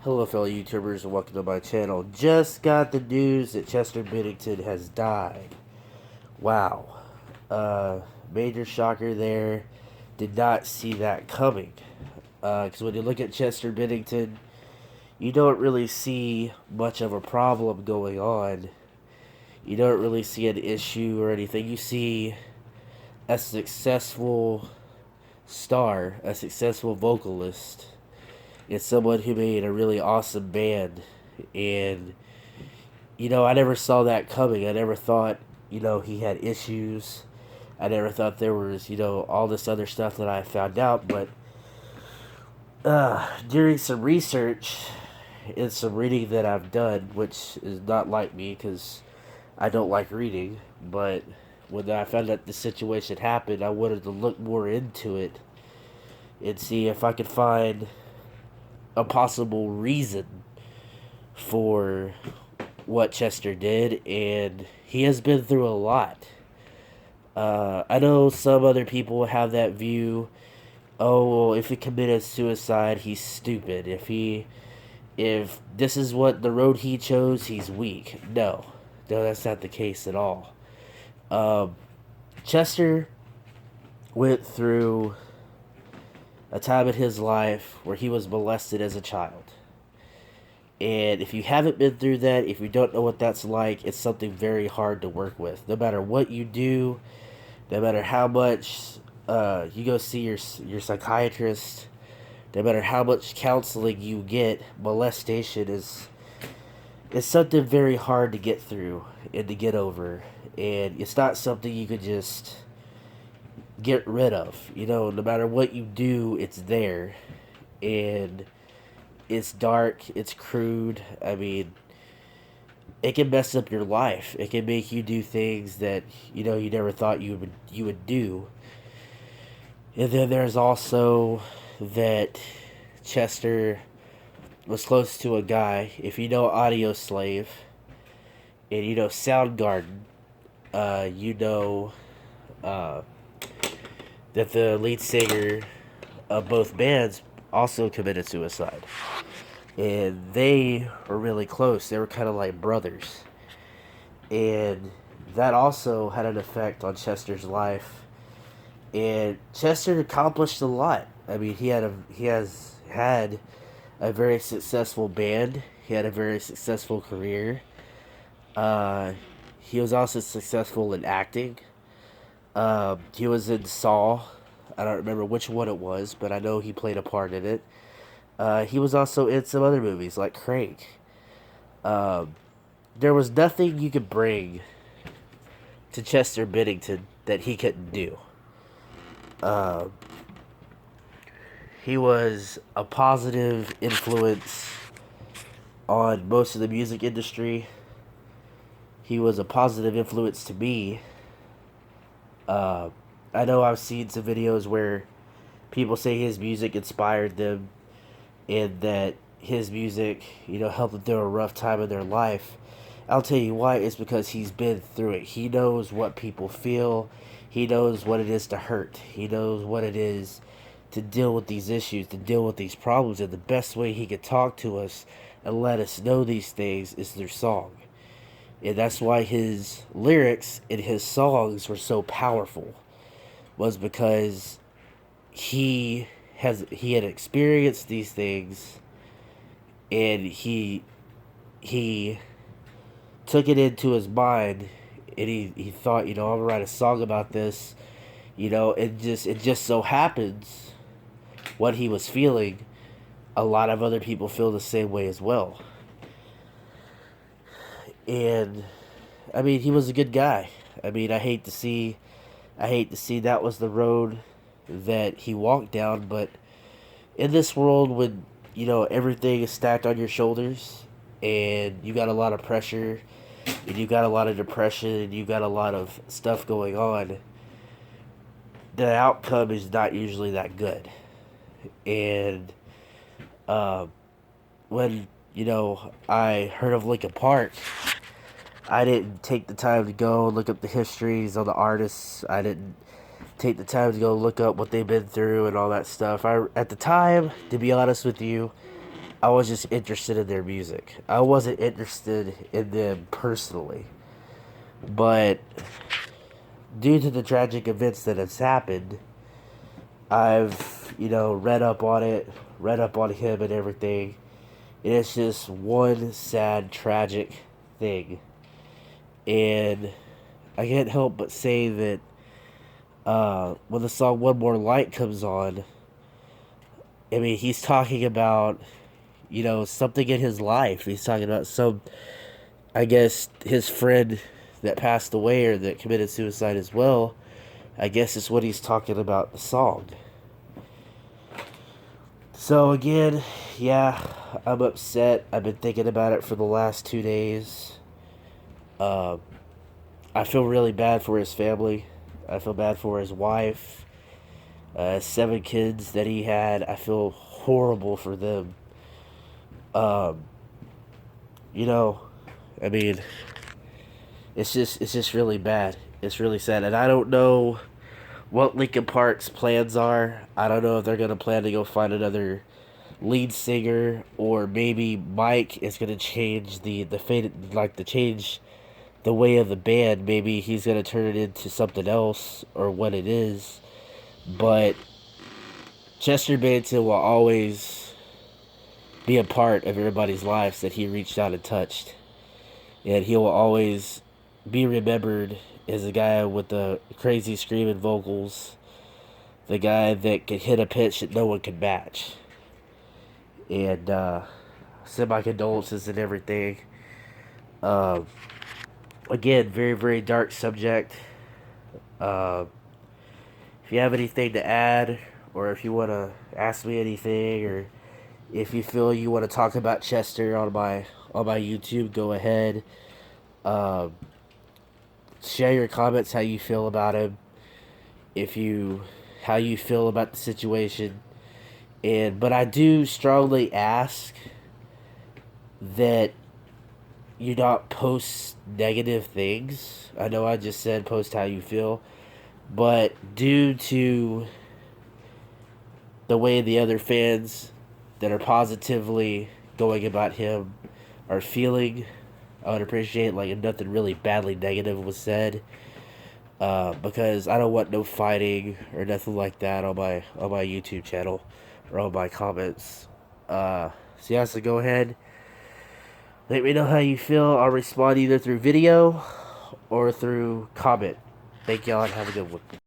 Hello fellow YouTubers and welcome to my channel. Just got the news that Chester Bennington has died. Wow. Major shocker there. Did not see that coming. Because when you look at Chester Bennington, you don't really see much of a problem going on. You don't really see an issue or anything. You see a successful star, a successful vocalist. It's someone who made a really awesome band. And, I never saw that coming. I never thought, he had issues. I never thought there was, all this other stuff that I found out. But during some research and some reading that I've done, which is not like me because I don't like reading, but when I found out the situation happened, I wanted to look more into it and see if I could find a possible reason for what Chester did, and he has been through a lot. I know some other people have that view. Oh, well, if he committed suicide, he's stupid. If this is what the road he chose, he's weak. No, that's not the case at all. Chester went through a time in his life where he was molested as a child. And if you haven't been through that, if you don't know what that's like, it's something very hard to work with. No matter what you do, no matter how much you go see your psychiatrist, no matter how much counseling you get, molestation is something very hard to get through and to get over. And it's not something you could just get rid of. No matter what you do, it's there. And it's dark, it's crude. I mean, it can mess up your life. It can make you do things that, you never thought you would do. And then there's also that Chester was close to a guy. If you know Audio Slave and you know Soundgarden, that the lead singer of both bands also committed suicide. And they were really close. They were kind of like brothers. And that also had an effect on Chester's life. And Chester accomplished a lot. I mean, he has had a very successful band. He had a very successful career. He was also successful in acting. He was in Saw. I don't remember which one it was, but I know he played a part in it. He was also in some other movies, like Crank. There was nothing you could bring to Chester Bennington that he couldn't do. He was a positive influence on most of the music industry. He was a positive influence to me. I know I've seen some videos where people say his music inspired them and that his music, helped them through a rough time in their life. I'll tell you why. It's because he's been through it. He knows what people feel. He knows what it is to hurt. He knows what it is to deal with these issues, to deal with these problems. And the best way he could talk to us and let us know these things is through song. And that's why his lyrics in his songs were so powerful, was because he had experienced these things, and he took it into his mind, and he thought, I'm gonna write a song about this. It just so happens what he was feeling, a lot of other people feel the same way as well. And I mean, he was a good guy. I mean, I hate to see that was the road that he walked down, but in this world when, everything is stacked on your shoulders and you got a lot of pressure and you got a lot of depression and you got a lot of stuff going on, the outcome is not usually that good. And when, I heard of Linkin Park, I didn't take the time to go look up the histories of the artists. I didn't take the time to go look up what they've been through and all that stuff. At the time, to be honest with you, I was just interested in their music. I wasn't interested in them personally. But due to the tragic events that has happened, I've, read up on it, read up on him and everything. And it's just one sad, tragic thing. And I can't help but say that when the song One More Light comes on, I mean, he's talking about, something in his life. He's talking about I guess, his friend that passed away or that committed suicide as well. I guess is what he's talking about in the song. So again, yeah, I'm upset. I've been thinking about it for the last 2 days. Uh, I feel really bad for his family. I feel bad for his wife. 7 kids that he had. I feel horrible for them. Um, you know, I mean, it's just really bad. It's really sad, and I don't know what Linkin Park's plans are. I don't know if they're gonna plan to go find another lead singer, or maybe Mike is gonna change the fate, like to change the way of the band. Maybe he's gonna turn it into something else or what it is. But Chester Bennington will always be a part of everybody's lives that he reached out and touched, and he will always be remembered as a guy with the crazy screaming vocals, the guy that could hit a pitch that no one could match. And send my condolences and everything. Um, Again, very, very dark subject. Uh, if you have anything to add, or if you want to ask me anything, or if you feel you want to talk about Chester on my YouTube, go ahead. Um, Share your comments, how you feel about him, if you how you feel about the situation. But I do strongly ask that you not post negative things. I know I just said post how you feel, but due to the way the other fans that are positively going about him are feeling, I would appreciate like if nothing really badly negative was said. Because I don't want no fighting or nothing like that on my YouTube channel or on my comments. So yeah, so go ahead. Let me know how you feel. I'll respond either through video or through comment. Thank y'all and have a good one.